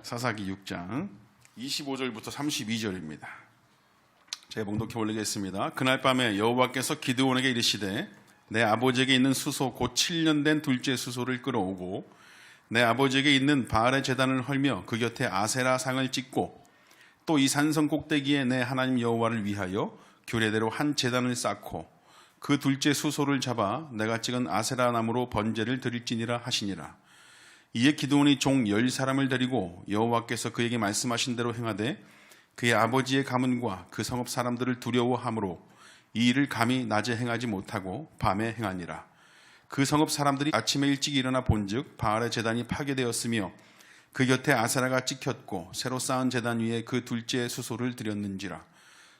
사사기 6장 25절부터 32절입니다. 제가 봉독해 올리겠습니다. 그날 밤에 여호와께서 기드온에게 이르시되 내 아버지에게 있는 수소 곧 7년 된 둘째 수소를 끌어오고 내 아버지에게 있는 바알의 제단을 헐며 그 곁에 아세라 상을 찍고 또 이 산성 꼭대기에 내 하나님 여호와를 위하여 규례대로 한 제단을 쌓고 그 둘째 수소를 잡아 내가 찍은 아세라 나무로 번제를 드릴지니라 하시니라. 이에 기드온이 종 10사람을 데리고 여호와께서 그에게 말씀하신 대로 행하되 그의 아버지의 가문과 그 성읍 사람들을 두려워함으로 이 일을 감히 낮에 행하지 못하고 밤에 행하니라. 그 성읍 사람들이 아침에 일찍 일어나 본즉 바알의 제단이 파괴되었으며 그 곁에 아세라가 찍혔고 새로 쌓은 제단 위에 그 둘째 수소를 드렸는지라.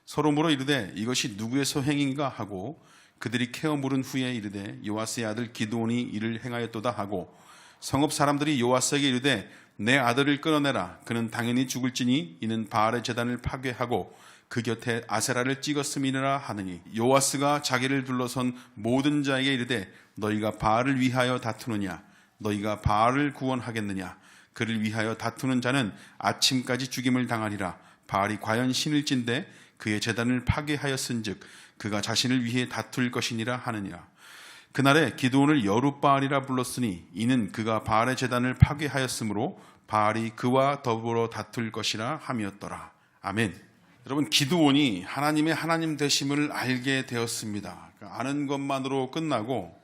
서로 물어 이르되 이것이 누구의 소행인가 하고 그들이 캐어 물은 후에 이르되 요아스의 아들 기드온이 이를 행하였도다 하고 성읍 사람들이 요아스에게 이르되 내 아들을 끌어내라. 그는 당연히 죽을지니 이는 바알의 제단을 파괴하고 그 곁에 아세라를 찍었음이니라 하느니 요아스가 자기를 둘러선 모든 자에게 이르되 너희가 바알을 위하여 다투느냐? 너희가 바알을 구원하겠느냐? 그를 위하여 다투는 자는 아침까지 죽임을 당하리라. 바알이 과연 신일진데 그의 제단을 파괴하였은즉 그가 자신을 위해 다툴 것이니라 하느니라. 그날에 기드온을 여룻바알이라 불렀으니 이는 그가 바알의 제단을 파괴하였으므로 바알이 그와 더불어 다툴 것이라 함이었더라. 아멘. 여러분, 기드온이 하나님의 하나님 되심을 알게 되었습니다. 아는 것만으로 끝나고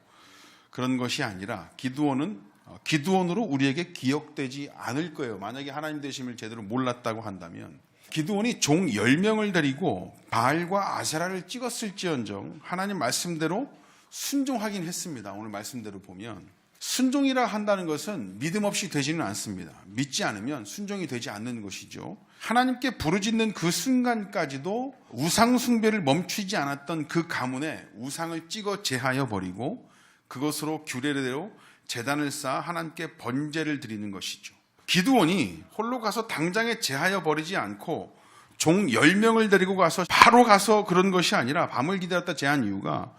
그런 것이 아니라 기드온으로 우리에게 기억되지 않을 거예요. 만약에 하나님 되심을 제대로 몰랐다고 한다면. 기드온이 종 10명을 데리고 바알과 아세라를 찍었을지언정 하나님 말씀대로 순종하긴 했습니다. 오늘 말씀대로 보면 순종이라 한다는 것은 믿음 없이 되지는 않습니다. 믿지 않으면 순종이 되지 않는 것이죠. 하나님께 부르짖는 그 순간까지도 우상 숭배를 멈추지 않았던 그 가문에 우상을 찍어 제하여 버리고 그것으로 규례대로 제단을 쌓아 하나님께 번제를 드리는 것이죠. 기드온이 홀로 가서 당장에 제하여 버리지 않고 종 10명을 데리고 가서 바로 가서 그런 것이 아니라 밤을 기다렸다 제한 이유가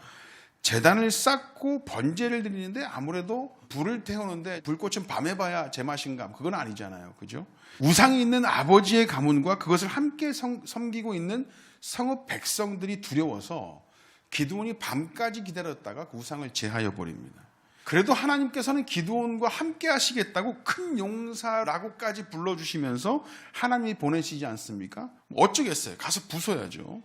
제단을 쌓고 번제를 드리는데 아무래도 불을 태우는데 불꽃은 밤에 봐야 제맛인가? 그건 아니잖아요. 그죠? 우상이 있는 아버지의 가문과 그것을 함께 섬기고 있는 성읍 백성들이 두려워서 기드온이 밤까지 기다렸다가 그 우상을 제하여 버립니다. 그래도 하나님께서는 기드온과 함께 하시겠다고 큰 용사라고까지 불러주시면서 하나님이 보내시지 않습니까? 어쩌겠어요. 가서 부숴야죠.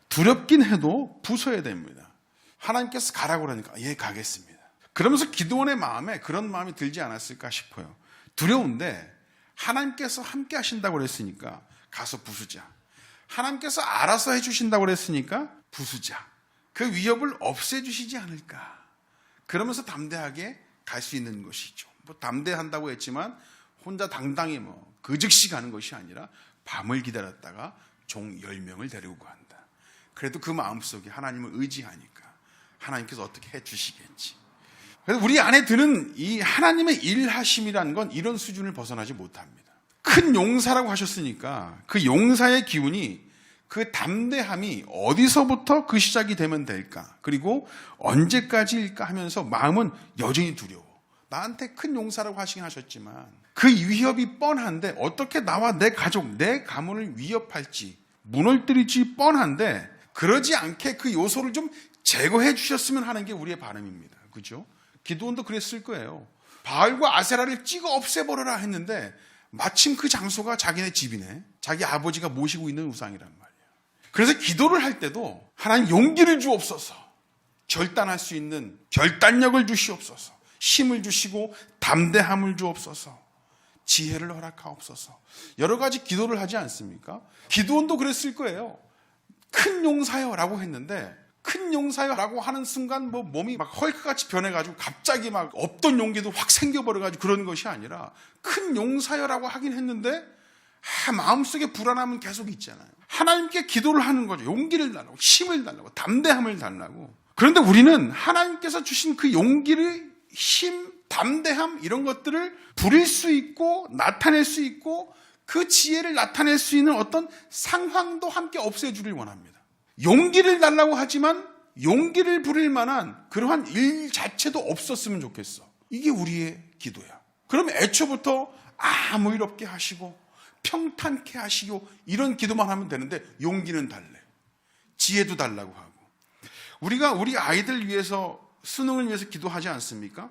두렵긴 해도 부숴야 됩니다. 하나님께서 가라고 그러니까 예, 가겠습니다. 그러면서 기드온의 마음에 그런 마음이 들지 않았을까 싶어요. 두려운데 하나님께서 함께 하신다고 그랬으니까 가서 부수자. 하나님께서 알아서 해주신다고 그랬으니까 부수자. 그 위협을 없애주시지 않을까. 그러면서 담대하게 갈 수 있는 것이죠. 뭐 담대한다고 했지만 혼자 당당히 그 즉시 가는 것이 아니라 밤을 기다렸다가 종 10명을 데리고 간다. 그래도 그 마음속에 하나님을 의지하니까 하나님께서 어떻게 해주시겠지. 그래서 우리 안에 드는 이 하나님의 일하심이라는 건 이런 수준을 벗어나지 못합니다. 큰 용사라고 하셨으니까 그 용사의 기운이 그 담대함이 어디서부터 그 시작이 되면 될까? 그리고 언제까지일까 하면서 마음은 여전히 두려워. 나한테 큰 용사라고 하시긴 하셨지만 그 위협이 뻔한데 어떻게 나와 내 가족, 내 가문을 위협할지 무너뜨릴지 뻔한데 그러지 않게 그 요소를 좀 제거해 주셨으면 하는 게 우리의 바람입니다. 그죠? 기드온도 그랬을 거예요. 바알과 아세라를 찍어 없애버려라 했는데 마침 그 장소가 자기네 집이네. 자기 아버지가 모시고 있는 우상이란 말이에요. 그래서 기도를 할 때도 하나님 용기를 주옵소서. 결단할 수 있는 결단력을 주시옵소서. 힘을 주시고 담대함을 주옵소서. 지혜를 허락하옵소서. 여러 가지 기도를 하지 않습니까? 기드온도 그랬을 거예요. 큰 용사여라고 했는데 큰 용사여라고 하는 순간 몸이 막 헐크같이 변해가지고 갑자기 막 없던 용기도 확 생겨버려가지고 그런 것이 아니라 큰 용사여라고 하긴 했는데 마음속에 불안함은 계속 있잖아요. 하나님께 기도를 하는 거죠. 용기를 달라고, 힘을 달라고, 담대함을 달라고. 그런데 우리는 하나님께서 주신 그 용기를, 힘, 담대함 이런 것들을 부릴 수 있고 나타낼 수 있고 그 지혜를 나타낼 수 있는 어떤 상황도 함께 없애주길 원합니다. 용기를 달라고 하지만 용기를 부릴 만한 그러한 일 자체도 없었으면 좋겠어. 이게 우리의 기도야. 그럼 애초부터 아무 일 없게 하시고 평탄케 하시고 이런 기도만 하면 되는데 용기는 달래요. 지혜도 달라고 하고. 우리가 우리 아이들 위해서 수능을 위해서 기도하지 않습니까?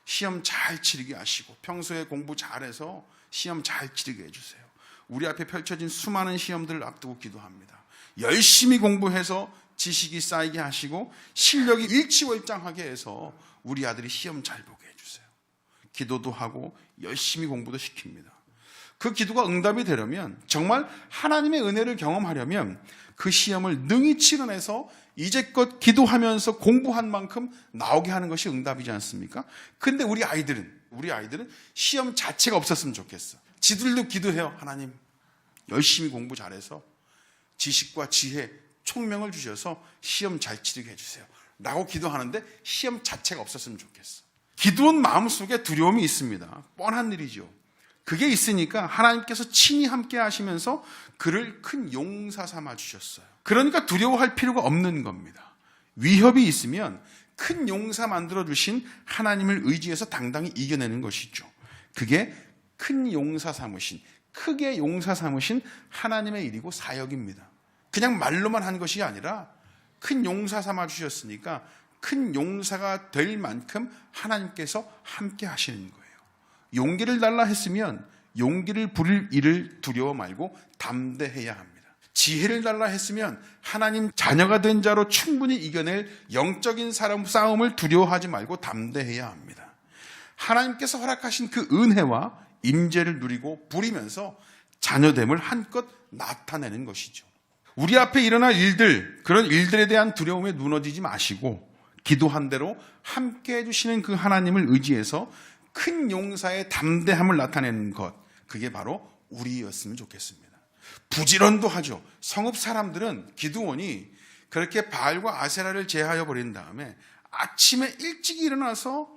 시험 잘 치르게 하시고 평소에 공부 잘해서 시험 잘 치르게 해주세요. 우리 앞에 펼쳐진 수많은 시험들을 앞두고 기도합니다. 열심히 공부해서 지식이 쌓이게 하시고 실력이 일취월장하게 해서 우리 아들이 시험 잘 보게 해주세요. 기도도 하고 열심히 공부도 시킵니다. 그 기도가 응답이 되려면, 정말 하나님의 은혜를 경험하려면 그 시험을 능히 치러내서 이제껏 기도하면서 공부한 만큼 나오게 하는 것이 응답이지 않습니까? 근데 우리 아이들은 시험 자체가 없었으면 좋겠어. 지들도 기도해요. 하나님, 열심히 공부 잘해서 지식과 지혜, 총명을 주셔서 시험 잘 치르게 해주세요 라고 기도하는데 시험 자체가 없었으면 좋겠어. 기도원 마음속에 두려움이 있습니다. 뻔한 일이죠. 그게 있으니까 하나님께서 친히 함께 하시면서 그를 큰 용사 삼아 주셨어요. 그러니까 두려워할 필요가 없는 겁니다. 위협이 있으면 큰 용사 만들어 주신 하나님을 의지해서 당당히 이겨내는 것이죠. 그게 큰 용사 삼으신, 크게 용사 삼으신 하나님의 일이고 사역입니다. 그냥 말로만 한 것이 아니라 큰 용사 삼아 주셨으니까 큰 용사가 될 만큼 하나님께서 함께 하시는 거예요. 용기를 달라 했으면 용기를 부릴 일을 두려워 말고 담대해야 합니다. 지혜를 달라 했으면 하나님 자녀가 된 자로 충분히 이겨낼 영적인 싸움을 두려워하지 말고 담대해야 합니다. 하나님께서 허락하신 그 은혜와 임재를 누리고 부리면서 자녀됨을 한껏 나타내는 것이죠. 우리 앞에 일어날 일들, 그런 일들에 대한 두려움에 무너지지 마시고 기도한 대로 함께 해주시는 그 하나님을 의지해서 큰 용사의 담대함을 나타내는 것, 그게 바로 우리였으면 좋겠습니다. 부지런도 하죠. 성읍 사람들은 기드온이 그렇게 바알과 아세라를 제하여 버린 다음에 아침에 일찍 일어나서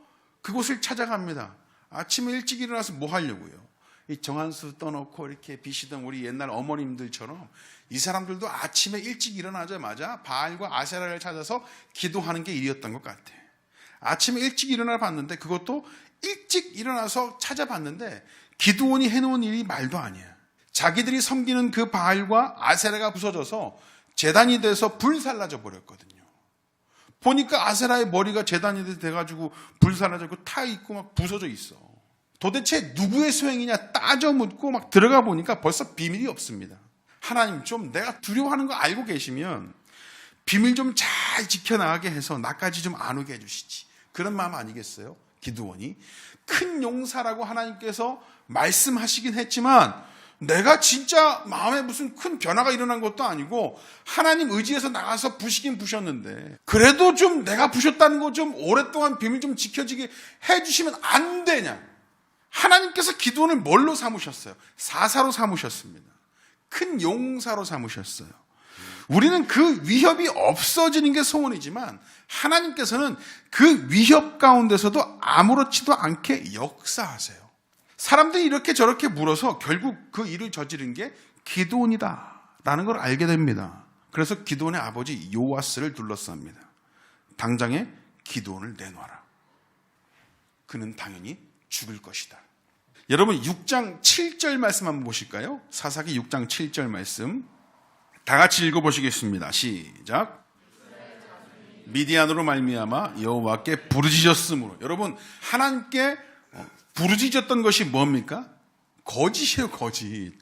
그곳을 찾아갑니다. 아침에 일찍 일어나서 뭐 하려고요? 이 정한수 떠놓고 이렇게 비시던 우리 옛날 어머님들처럼 이 사람들도 아침에 일찍 일어나자마자 바알과 아세라를 찾아서 기도하는 게 일이었던 것 같아요. 아침에 일찍 일어나 봤는데, 그것도 일찍 일어나서 찾아봤는데 기드온이 해놓은 일이 말도 아니야. 자기들이 섬기는 그 바알과 아세라가 부서져서 제단이 돼서 불살라져 버렸거든요. 보니까 아세라의 머리가 제단이 돼가지고 불살라져고 타 있고 막 부서져 있어. 도대체 누구의 소행이냐 따져 묻고 막 들어가 보니까 벌써 비밀이 없습니다. 하나님, 좀 내가 두려워하는 거 알고 계시면 비밀 좀 잘 지켜나가게 해서 나까지 좀 안 오게 해주시지. 그런 마음 아니겠어요? 기드온이 큰 용사라고 하나님께서 말씀하시긴 했지만 내가 진짜 마음에 무슨 큰 변화가 일어난 것도 아니고 하나님 의지해서 나가서 부시긴 부셨는데 그래도 좀 내가 부셨다는 거 좀 오랫동안 비밀 좀 지켜지게 해주시면 안 되냐. 하나님께서 기드온을 뭘로 삼으셨어요? 사사로 삼으셨습니다. 큰 용사로 삼으셨어요. 우리는 그 위협이 없어지는 게 소원이지만 하나님께서는 그 위협 가운데서도 아무렇지도 않게 역사하세요. 사람들이 이렇게 저렇게 물어서 결국 그 일을 저지른 게 기드온이다라는 걸 알게 됩니다. 그래서 기드온의 아버지 요아스를 둘러쌉니다. 당장에 기드온을 내놔라. 그는 당연히 죽을 것이다. 여러분 6장 7절 말씀 한번 보실까요? 사사기 6장 7절 말씀 다 같이 읽어보시겠습니다. 시작. 미디안으로 말미암아 여호와께 부르짖었으므로. 여러분, 하나님께 부르짖었던 것이 뭡니까? 거짓이에요, 거짓.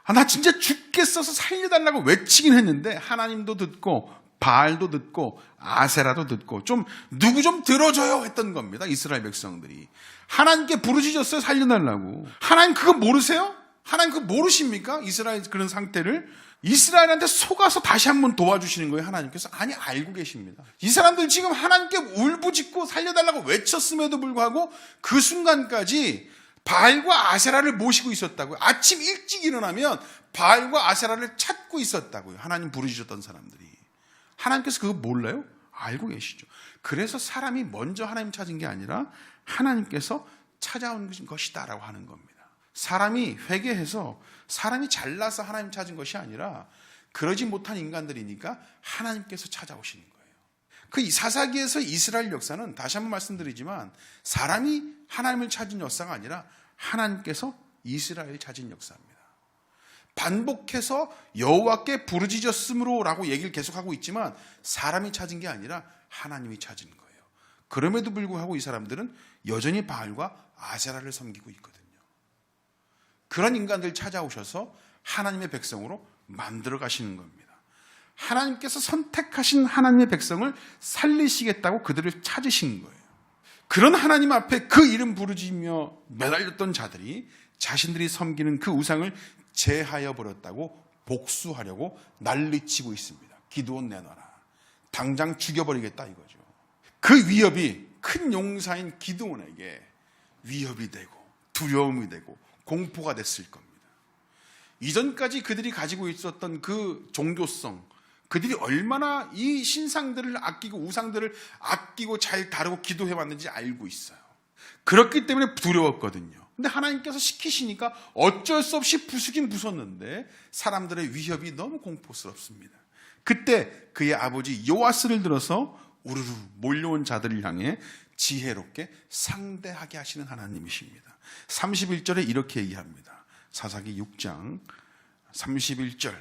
나 진짜 죽겠어서 살려달라고 외치긴 했는데 하나님도 듣고 바알도 듣고 아세라도 듣고 좀 누구 좀 들어줘요 했던 겁니다. 이스라엘 백성들이 하나님께 부르짖었어요, 살려달라고. 하나님 그거 모르세요? 하나님 그거 모르십니까? 이스라엘 그런 상태를 이스라엘한테 속아서 다시 한번 도와주시는 거예요. 하나님께서. 아니, 알고 계십니다. 이 사람들 지금 하나님께 울부짖고 살려달라고 외쳤음에도 불구하고 그 순간까지 바알과 아세라를 모시고 있었다고요. 아침 일찍 일어나면 바알과 아세라를 찾고 있었다고요. 하나님 부르짖었던 사람들이. 하나님께서 그거 몰라요? 알고 계시죠. 그래서 사람이 먼저 하나님 찾은 게 아니라 하나님께서 찾아온 것이다라고 하는 겁니다. 사람이 회개해서 사람이 잘나서 하나님 찾은 것이 아니라 그러지 못한 인간들이니까 하나님께서 찾아오시는 거예요. 그 사사기에서 이스라엘 역사는 다시 한번 말씀드리지만 사람이 하나님을 찾은 역사가 아니라 하나님께서 이스라엘이 찾은 역사입니다. 반복해서 여호와께 부르짖었으므로라고 얘기를 계속하고 있지만 사람이 찾은 게 아니라 하나님이 찾은 거예요. 그럼에도 불구하고 이 사람들은 여전히 바알과 아세라를 섬기고 있거든요. 그런 인간들 찾아오셔서 하나님의 백성으로 만들어 가시는 겁니다. 하나님께서 선택하신 하나님의 백성을 살리시겠다고 그들을 찾으신 거예요. 그런 하나님 앞에 그 이름 부르짖으며 매달렸던 자들이 자신들이 섬기는 그 우상을 제하여 버렸다고 복수하려고 난리치고 있습니다. 기드온 내놔라. 당장 죽여버리겠다 이거죠. 그 위협이 큰 용사인 기드온에게 위협이 되고 두려움이 되고 공포가 됐을 겁니다. 이전까지 그들이 가지고 있었던 그 종교성, 그들이 얼마나 이 신상들을 아끼고 우상들을 아끼고 잘 다루고 기도해왔는지 알고 있어요. 그렇기 때문에 두려웠거든요. 근데 하나님께서 시키시니까 어쩔 수 없이 부수긴 부쉈는데 사람들의 위협이 너무 공포스럽습니다. 그때 그의 아버지 요아스를 들어서 우르르 몰려온 자들을 향해 지혜롭게 상대하게 하시는 하나님이십니다. 31절에 이렇게 얘기합니다. 사사기 6장 31절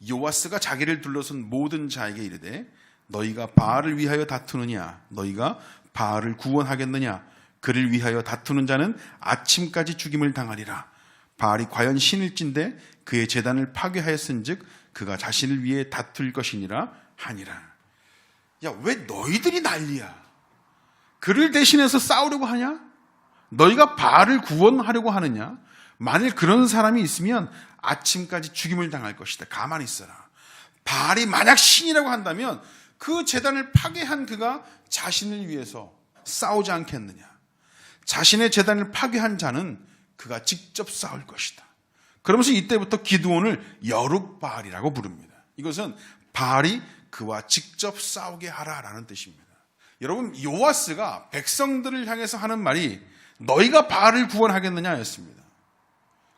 요아스가 자기를 둘러선 모든 자에게 이르되 너희가 바알을 위하여 다투느냐 너희가 바알을 구원하겠느냐 그를 위하여 다투는 자는 아침까지 죽임을 당하리라. 바알이 과연 신일진데 그의 제단을 파괴하였은즉 그가 자신을 위해 다툴 것이니라 하니라. 야, 왜 너희들이 난리야? 그를 대신해서 싸우려고 하냐? 너희가 바알을 구원하려고 하느냐? 만일 그런 사람이 있으면 아침까지 죽임을 당할 것이다. 가만히 있어라. 바알이 만약 신이라고 한다면 그 제단을 파괴한 그가 자신을 위해서 싸우지 않겠느냐? 자신의 제단을 파괴한 자는 그가 직접 싸울 것이다. 그러면서 이때부터 기드온을 여룹바알이라고 부릅니다. 이것은 바알이 그와 직접 싸우게 하라라는 뜻입니다. 여러분, 요아스가 백성들을 향해서 하는 말이 너희가 바알을 구원하겠느냐였습니다.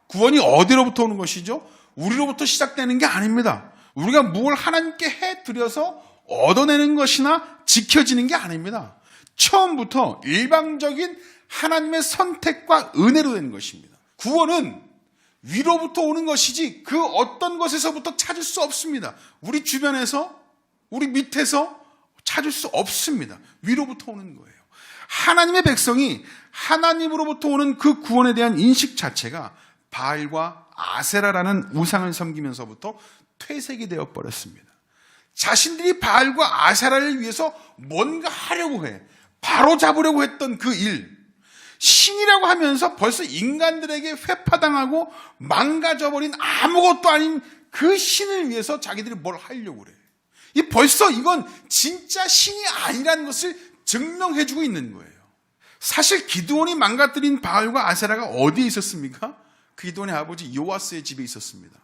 구원이 어디로부터 오는 것이죠? 우리로부터 시작되는 게 아닙니다. 우리가 뭘 하나님께 해드려서 얻어내는 것이나 지켜지는 게 아닙니다. 처음부터 일방적인 하나님의 선택과 은혜로 되는 것입니다. 구원은 위로부터 오는 것이지 그 어떤 것에서부터 찾을 수 없습니다. 우리 주변에서, 우리 밑에서 찾을 수 없습니다. 위로부터 오는 거예요. 하나님의 백성이 하나님으로부터 오는 그 구원에 대한 인식 자체가 바알과 아세라라는 우상을 섬기면서부터 퇴색이 되어 버렸습니다. 자신들이 바알과 아세라를 위해서 뭔가 하려고 해. 바로 잡으려고 했던 그 일. 신이라고 하면서 벌써 인간들에게 회파당하고 망가져버린 아무것도 아닌 그 신을 위해서 자기들이 뭘 하려고 그래. 벌써 이건 진짜 신이 아니라는 것을 증명해주고 있는 거예요. 사실 기드온이 망가뜨린 바알과 아세라가 어디에 있었습니까? 기드온의 아버지 요아스의 집에 있었습니다.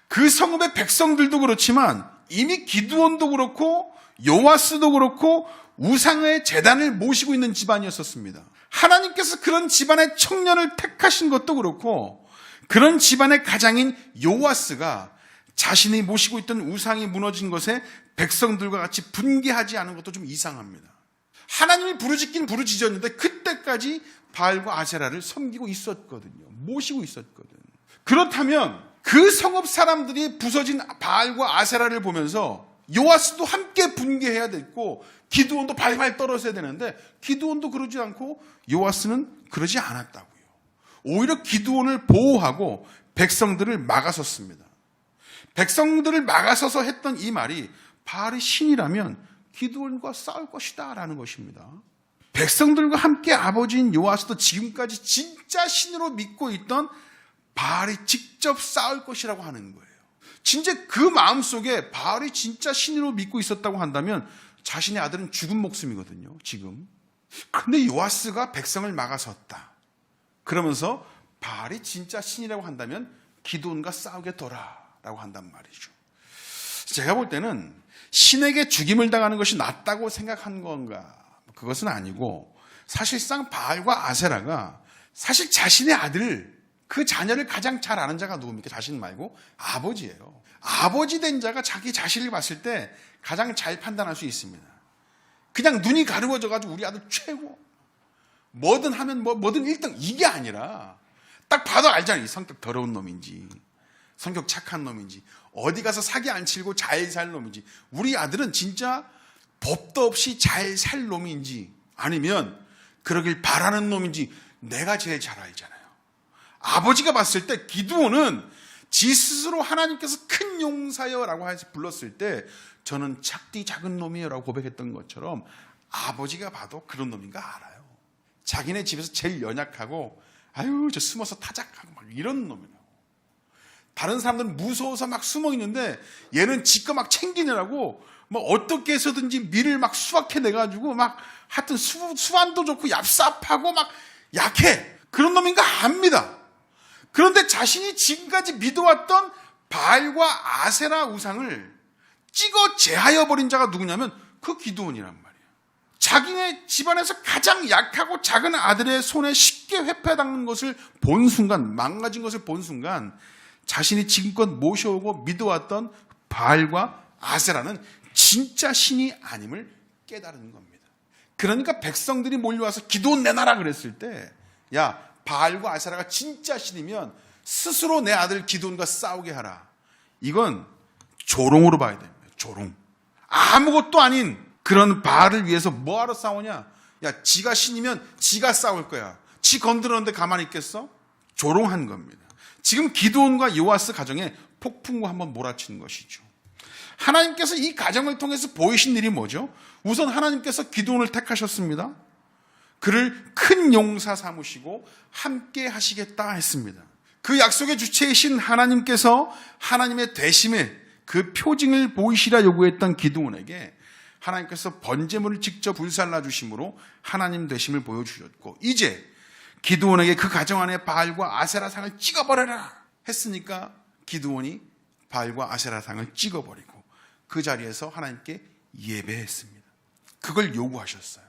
그 성읍의 백성들도 그렇지만 이미 기드온도 그렇고 요아스도 그렇고 우상의 제단을 모시고 있는 집안이었었습니다. 하나님께서 그런 집안의 청년을 택하신 것도 그렇고 그런 집안의 가장인 요아스가 자신이 모시고 있던 우상이 무너진 것에 백성들과 같이 분개하지 않은 것도 좀 이상합니다. 하나님이 부르짖긴 부르짖었는데 그때까지 바알과 아세라를 섬기고 있었거든요. 모시고 있었거든. 그렇다면 그 성읍 사람들이 부서진 바알과 아세라를 보면서 요아스도 함께 분개해야 됐고 기드온도 발발 떨어져야 되는데 기드온도 그러지 않고 요아스는 그러지 않았다고요. 오히려 기드온을 보호하고 백성들을 막아섰습니다. 백성들을 막아서서 했던 이 말이 바알이 신이라면 기드온과 싸울 것이다 라는 것입니다. 백성들과 함께 아버지인 요아스도 지금까지 진짜 신으로 믿고 있던 바알이 직접 싸울 것이라고 하는 거예요. 진짜 그 마음속에 바알이 진짜 신으로 믿고 있었다고 한다면 자신의 아들은 죽은 목숨이거든요. 지금. 그런데 요아스가 백성을 막아섰다. 그러면서 바알이 진짜 신이라고 한다면 기드온과 싸우게 둬라라고 한단 말이죠. 제가 볼 때는 신에게 죽임을 당하는 것이 낫다고 생각한 건가? 그것은 아니고 사실상 바알과 아세라가 사실 자신의 아들, 그 자녀를 가장 잘 아는 자가 누굽니까? 자신 말고 아버지예요. 아버지 된 자가 자기 자신을 봤을 때 가장 잘 판단할 수 있습니다. 그냥 눈이 가려워져가지고 우리 아들 최고. 뭐든 하면 뭐든 1등 이게 아니라 딱 봐도 알잖아요. 이 성격 더러운 놈인지, 성격 착한 놈인지, 어디 가서 사기 안 치고 잘 살 놈인지, 우리 아들은 진짜 법도 없이 잘 살 놈인지, 아니면 그러길 바라는 놈인지 내가 제일 잘 알잖아요. 아버지가 봤을 때 기드온은 지 스스로 하나님께서 큰 용사여라고 해서 불렀을 때 저는 작디 작은 놈이에요라고 고백했던 것처럼 아버지가 봐도 그런 놈인가 알아요. 자기네 집에서 제일 연약하고 아유 저 숨어서 타작하고 막 이런 놈이라고. 다른 사람들은 무서워서 막 숨어 있는데 얘는 지껏 막 챙기느라고 뭐 어떻게 해서든지 밀을 막 수확해내가지고 막 하여튼 수완도 좋고 얍삽하고 막 약해. 그런 놈인가 압니다. 그런데 자신이 지금까지 믿어왔던 바알과 아세라 우상을 찍어 제하여 버린 자가 누구냐면 그 기드온이란 말이에요. 자기네 집안에서 가장 약하고 작은 아들의 손에 쉽게 회패당한 것을 본 순간, 망가진 것을 본 순간 자신이 지금껏 모셔오고 믿어왔던 바알과 아세라는 진짜 신이 아님을 깨달은 겁니다. 그러니까 백성들이 몰려와서 기드온 내놔라 그랬을 때, 야 바알과 아세라가 진짜 신이면 스스로 내 아들 기드온과 싸우게 하라. 이건 조롱으로 봐야 됩니다. 조롱. 아무것도 아닌 그런 바알을 위해서 뭐하러 싸우냐? 야 지가 신이면 지가 싸울 거야. 지 건드렸는데 가만히 있겠어? 조롱한 겁니다. 지금 기드온과 요아스 가정에 폭풍과 한번 몰아치는 것이죠. 하나님께서 이 가정을 통해서 보이신 일이 뭐죠? 우선 하나님께서 기드온을 택하셨습니다. 그를 큰 용사 삼으시고 함께 하시겠다 했습니다. 그 약속의 주체이신 하나님께서 하나님의 대심에 그 표징을 보이시라 요구했던 기드온에게 하나님께서 번제물을 직접 불살라 주심으로 하나님 되심을 보여주셨고, 이제 기드온에게 그 가정 안에 바알과 아세라상을 찍어버려라 했으니까 기드온이 바알과 아세라상을 찍어버리고 그 자리에서 하나님께 예배했습니다. 그걸 요구하셨어요.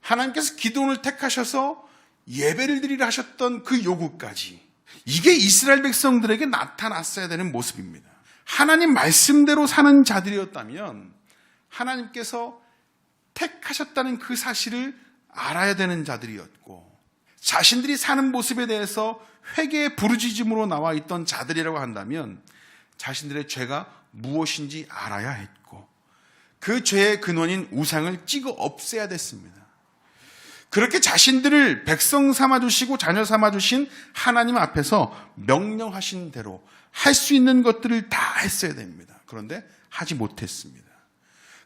하나님께서 기드온을 택하셔서 예배를 드리라 하셨던 그 요구까지, 이게 이스라엘 백성들에게 나타났어야 되는 모습입니다. 하나님 말씀대로 사는 자들이었다면 하나님께서 택하셨다는 그 사실을 알아야 되는 자들이었고, 자신들이 사는 모습에 대해서 회개의 부르짖음으로 나와 있던 자들이라고 한다면 자신들의 죄가 무엇인지 알아야 했고, 그 죄의 근원인 우상을 찍어 없애야 됐습니다. 그렇게 자신들을 백성 삼아주시고 자녀 삼아주신 하나님 앞에서 명령하신 대로 할 수 있는 것들을 다 했어야 됩니다. 그런데 하지 못했습니다.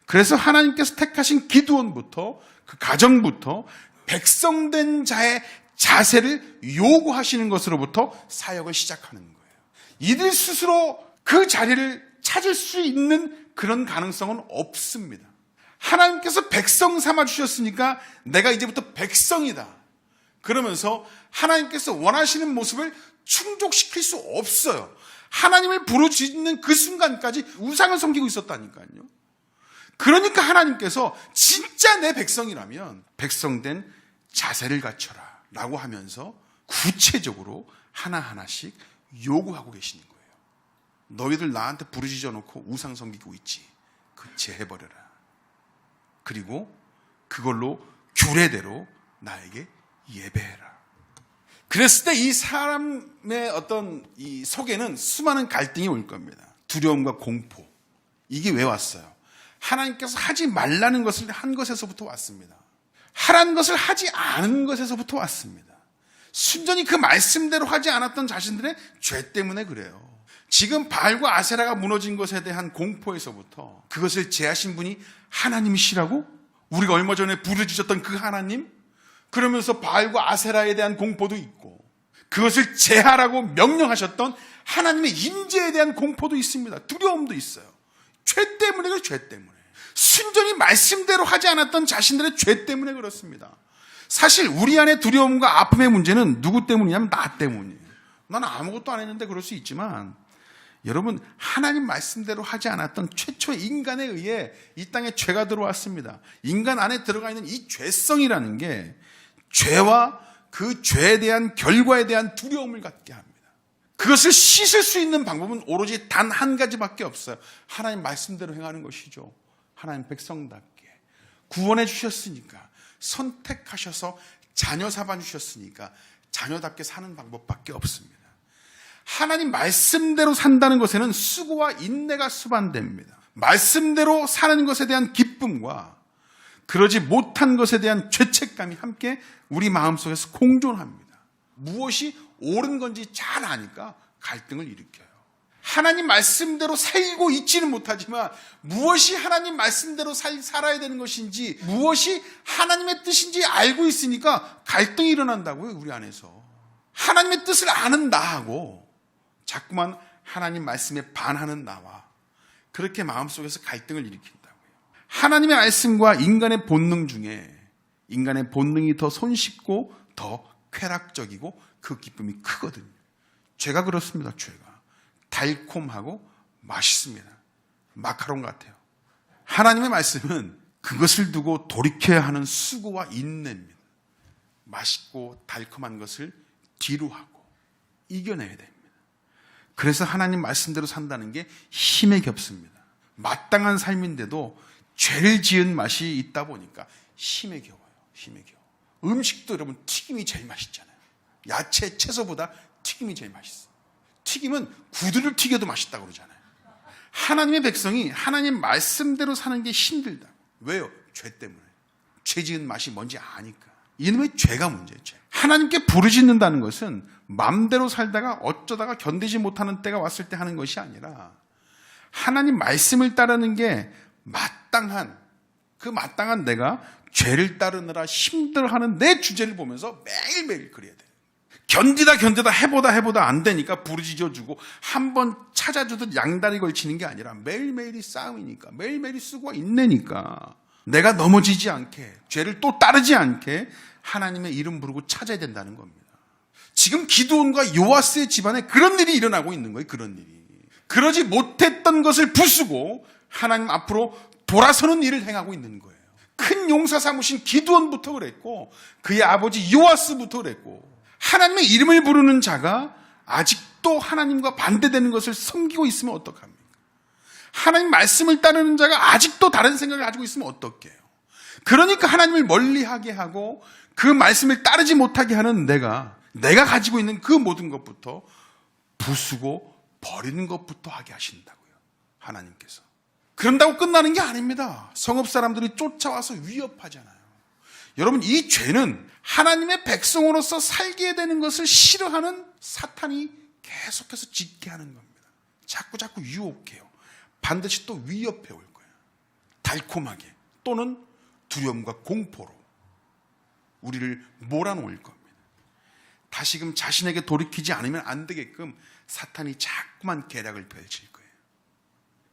그래서 하나님께서 택하신 기드온부터, 그 가정부터 백성된 자의 자세를 요구하시는 것으로부터 사역을 시작하는 거예요. 이들 스스로 그 자리를 찾을 수 있는 그런 가능성은 없습니다. 하나님께서 백성 삼아주셨으니까 내가 이제부터 백성이다. 그러면서 하나님께서 원하시는 모습을 충족시킬 수 없어요. 하나님을 부르짖는 그 순간까지 우상을 섬기고 있었다니까요. 그러니까 하나님께서 진짜 내 백성이라면 백성된 자세를 갖춰라 라고 하면서 구체적으로 하나하나씩 요구하고 계시는 거예요. 너희들 나한테 부르짖어 놓고 우상 섬기고 있지. 그 제해버려라. 그리고 그걸로 규례대로 나에게 예배해라. 그랬을 때 이 사람의 어떤 이 속에는 수많은 갈등이 올 겁니다. 두려움과 공포. 이게 왜 왔어요? 하나님께서 하지 말라는 것을 한 것에서부터 왔습니다. 하라는 것을 하지 않은 것에서부터 왔습니다. 순전히 그 말씀대로 하지 않았던 자신들의 죄 때문에 그래요. 지금 바알과 아세라가 무너진 것에 대한 공포에서부터 그것을 제하신 분이 하나님이시라고? 우리가 얼마 전에 부르짖었던 그 하나님? 그러면서 바알과 아세라에 대한 공포도 있고, 그것을 제하라고 명령하셨던 하나님의 임재에 대한 공포도 있습니다. 두려움도 있어요. 죄 때문에, 죄 때문에. 순전히 말씀대로 하지 않았던 자신들의 죄 때문에 그렇습니다. 사실 우리 안에 두려움과 아픔의 문제는 누구 때문이냐면 나 때문이에요. 나는 아무것도 안 했는데 그럴 수 있지만, 여러분, 하나님 말씀대로 하지 않았던 최초의 인간에 의해 이 땅에 죄가 들어왔습니다. 인간 안에 들어가 있는 이 죄성이라는 게 죄와 그 죄에 대한 결과에 대한 두려움을 갖게 합니다. 그것을 씻을 수 있는 방법은 오로지 단 한 가지밖에 없어요. 하나님 말씀대로 행하는 것이죠. 하나님 백성답게 구원해 주셨으니까, 선택하셔서 자녀 삼아 주셨으니까 자녀답게 사는 방법밖에 없습니다. 하나님 말씀대로 산다는 것에는 수고와 인내가 수반됩니다. 말씀대로 사는 것에 대한 기쁨과 그러지 못한 것에 대한 죄책감이 함께 우리 마음속에서 공존합니다. 무엇이 옳은 건지 잘 아니까 갈등을 일으켜요. 하나님 말씀대로 살고 있지는 못하지만 무엇이 하나님 말씀대로 살아야 되는 것인지, 무엇이 하나님의 뜻인지 알고 있으니까 갈등이 일어난다고요. 우리 안에서. 하나님의 뜻을 아는 나하고 자꾸만 하나님 말씀에 반하는 나와 그렇게 마음속에서 갈등을 일으킨다고요. 하나님의 말씀과 인간의 본능 중에 인간의 본능이 더 손쉽고 더 쾌락적이고 그 기쁨이 크거든요. 죄가 그렇습니다. 죄가 달콤하고 맛있습니다. 마카롱 같아요. 하나님의 말씀은 그것을 두고 돌이켜야 하는 수고와 인내입니다. 맛있고 달콤한 것을 뒤로 하고 이겨내야 됩니다. 그래서 하나님 말씀대로 산다는 게 힘에 겹습니다. 마땅한 삶인데도 죄를 지은 맛이 있다 보니까 힘에 겨워요. 힘에 겨워. 음식도 여러분 튀김이 제일 맛있잖아요. 야채, 채소보다 튀김이 제일 맛있어. 튀김은 구두를 튀겨도 맛있다고 그러잖아요. 하나님의 백성이 하나님 말씀대로 사는 게 힘들다. 왜요? 죄 때문에. 죄 지은 맛이 뭔지 아니까. 이놈의 죄가 문제예요. 죄. 하나님께 부르짖는다는 것은 마음대로 살다가 어쩌다가 견디지 못하는 때가 왔을 때 하는 것이 아니라 하나님 말씀을 따르는 게 마땅한, 그 마땅한 내가 죄를 따르느라 힘들어하는 내 주제를 보면서 매일매일 그래야 돼요. 견디다 해보다 안 되니까 부르짖어주고 한번 찾아주듯 양다리 걸치는 게 아니라 매일매일이 싸움이니까, 매일매일이 수고와 인내니까 내가 넘어지지 않게, 죄를 또 따르지 않게 하나님의 이름 부르고 찾아야 된다는 겁니다. 지금 기드온과 요아스의 집안에 그런 일이 일어나고 있는 거예요. 그런 일이. 그러지 못했던 것을 부수고 하나님 앞으로 돌아서는 일을 행하고 있는 거예요. 큰 용사 삼으신 기드온부터 그랬고 그의 아버지 요아스부터 그랬고, 하나님의 이름을 부르는 자가 아직도 하나님과 반대되는 것을 섬기고 있으면 어떡합니까? 하나님 말씀을 따르는 자가 아직도 다른 생각을 가지고 있으면 어떡해요? 그러니까 하나님을 멀리하게 하고 그 말씀을 따르지 못하게 하는 내가 가지고 있는 그 모든 것부터 부수고 버리는 것부터 하게 하신다고요. 하나님께서. 그런다고 끝나는 게 아닙니다. 성읍 사람들이 쫓아와서 위협하잖아요. 여러분, 이 죄는 하나님의 백성으로서 살게 되는 것을 싫어하는 사탄이 계속해서 짓게 하는 겁니다. 자꾸 유혹해요. 반드시 또 위협해 올 거예요. 달콤하게 또는 두려움과 공포로 우리를 몰아놓을 겁니다. 다시금 자신에게 돌이키지 않으면 안 되게끔 사탄이 자꾸만 계략을 펼칠 거예요.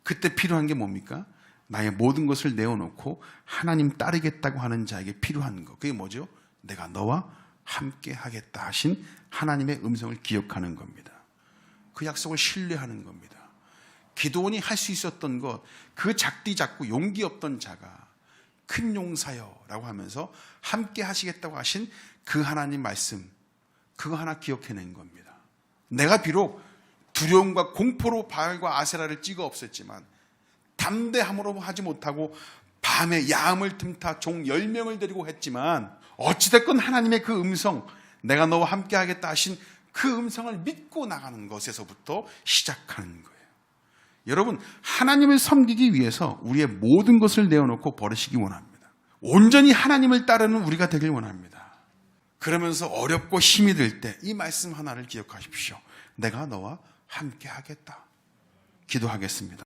그때 필요한 게 뭡니까? 나의 모든 것을 내어놓고 하나님 따르겠다고 하는 자에게 필요한 거. 그게 뭐죠? 내가 너와 함께 하겠다 하신 하나님의 음성을 기억하는 겁니다. 그 약속을 신뢰하는 겁니다. 기드온이 할 수 있었던 것, 그 작디 작고 용기 없던 자가 큰 용사여라고 하면서 함께 하시겠다고 하신 그 하나님 말씀, 그거 하나 기억해낸 겁니다. 내가 비록 두려움과 공포로 바알과 아세라를 찍어 없앴지만 담대함으로 하지 못하고 밤에 야음을 틈타 종 10명을 데리고 했지만 어찌됐건 하나님의 그 음성, 내가 너와 함께 하겠다 하신 그 음성을 믿고 나가는 것에서부터 시작하는 거예요. 여러분, 하나님을 섬기기 위해서 우리의 모든 것을 내어놓고 버리시기 원합니다. 온전히 하나님을 따르는 우리가 되길 원합니다. 그러면서 어렵고 힘이 들 때 이 말씀 하나를 기억하십시오. 내가 너와 함께 하겠다. 기도하겠습니다.